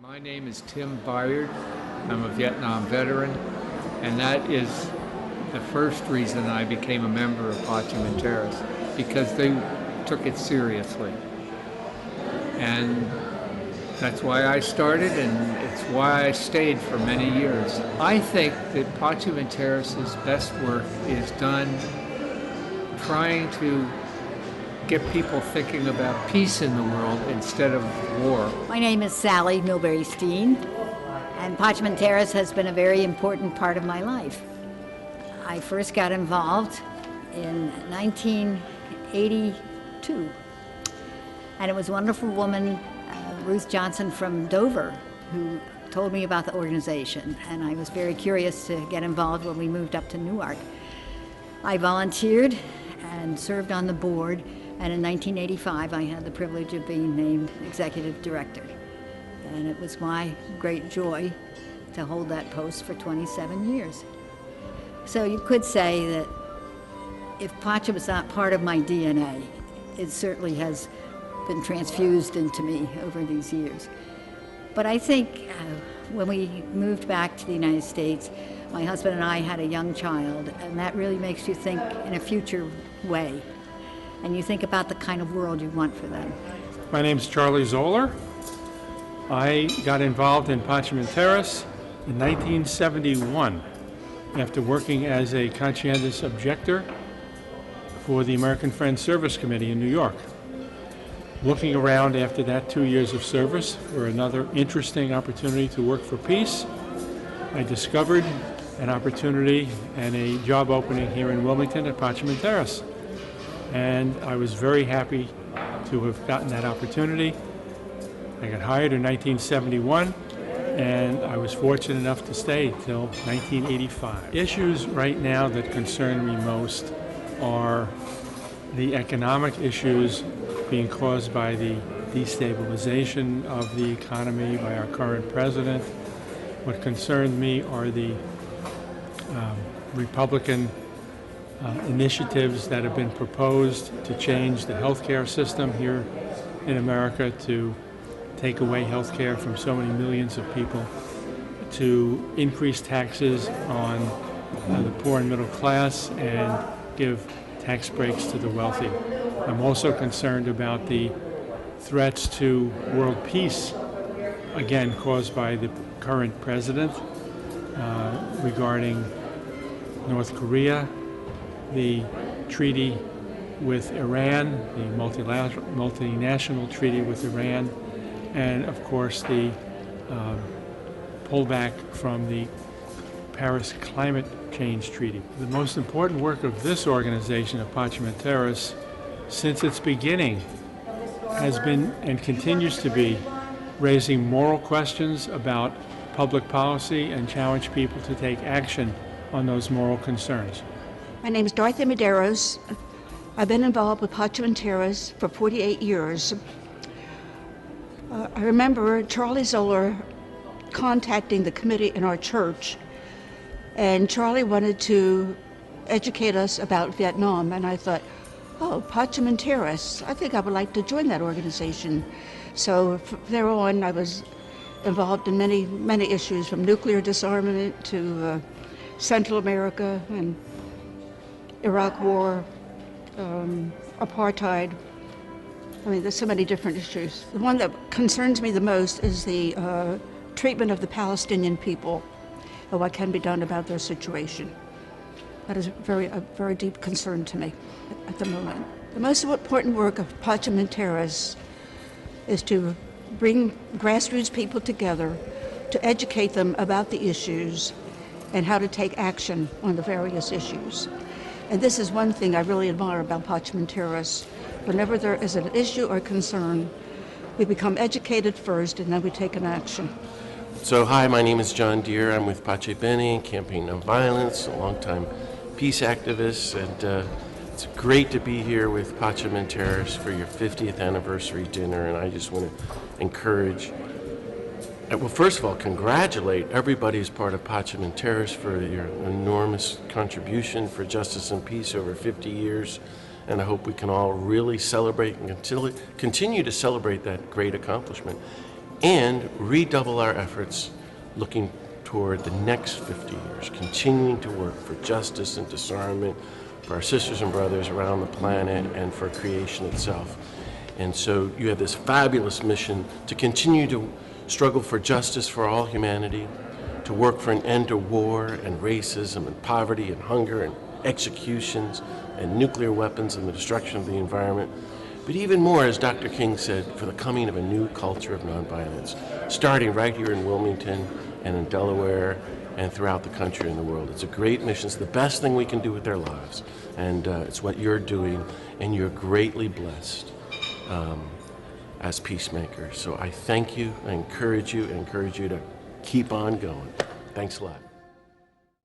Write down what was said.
My name is Tim Byard. I'm a Vietnam veteran, and that is the first reason I became a member of Pachymentaris, because they took it seriously. And that's why I started, and it's why I stayed for many years. I think that Pachymentaris' best work is done trying to get people thinking about peace in the world instead of war. My name is Sally Milbury, and Pachymentaris has been a very important part of my life. I first got involved in 1982, and it was a wonderful woman, Ruth Johnson from Dover, who told me about the organization, and I was very curious to get involved when we moved up to Newark. I volunteered and served on the board, and in 1985 I had the privilege of being named executive director. And it was my great joy to hold that post for 27 years. So you could say that if Pachym was not part of my DNA, it certainly has been transfused into me over these years. But I think when we moved back to the United States, my husband and I had a young child, and that really makes you think in a future way. And you think about the kind of world you want for them. My name's Charlie Zoller. I got involved in Pachymentaris in 1971 after working as a conscientious objector for the American Friends Service Committee in New York. Looking around after that 2 years of service for another interesting opportunity to work for peace, I discovered an opportunity and a job opening here in Wilmington at Pachymentaris. And I was very happy to have gotten that opportunity. I got hired in 1971, and I was fortunate enough to stay till 1985. Issues right now that concern me most are the economic issues being caused by the destabilization of the economy by our current president. What concerned me are the Republican initiatives that have been proposed to change the healthcare system here in America, to take away healthcare from so many millions of people, to increase taxes on the poor and middle class and give tax breaks to the wealthy. I'm also concerned about the threats to world peace, again caused by the current president, regarding North Korea, the treaty with Iran, the multinational treaty with Iran, and of course the pullback from the Paris Climate Change Treaty. The most important work of this organization, of Pachymentaris, since its beginning has been and continues to be raising moral questions about public policy and challenge people to take action on those moral concerns. My name is Dorothy Mendez. I've been involved with Pachymentaris for 48 years. I remember Charlie Zoller contacting the committee in our church, and Charlie wanted to educate us about Vietnam, and I thought, oh, Pachymentaris, I think I would like to join that organization. So from there on, I was involved in many issues, from nuclear disarmament to Central America and Iraq War, apartheid. I mean, there's so many different issues. The one that concerns me the most is the treatment of the Palestinian people and what can be done about their situation. That is a very deep concern to me at the moment. The most important work of Pachymentaris is to bring grassroots people together, to educate them about the issues and how to take action on the various issues. And this is one thing I really admire about Pachymentaris. Whenever there is an issue or concern, we become educated first and then we take an action. So hi, my name is John Deere. I'm with Pache Beni, Campaign Nonviolence, a longtime peace activist, and it's great to be here with Pachymentaris for your 50th anniversary dinner, and I just want to encourage, well, first of all, congratulate everybody as part of Pachymentaris for your enormous contribution for justice and peace over 50 years. And I hope we can all really celebrate and continue to celebrate that great accomplishment. and redouble our efforts looking toward the next 50 years, continuing to work for justice and disarmament for our sisters and brothers around the planet and for creation itself. And so you have this fabulous mission to continue to struggle for justice for all humanity, to work for an end to war and racism and poverty and hunger and executions and nuclear weapons and the destruction of the environment. But even more, as Dr. King said, for the coming of a new culture of nonviolence, starting right here in Wilmington and in Delaware and throughout the country and the world. It's a great mission. It's the best thing we can do with their lives. And it's what you're doing, and you're greatly blessed as peacemakers. So I thank you, I encourage you to keep on going. Thanks a lot.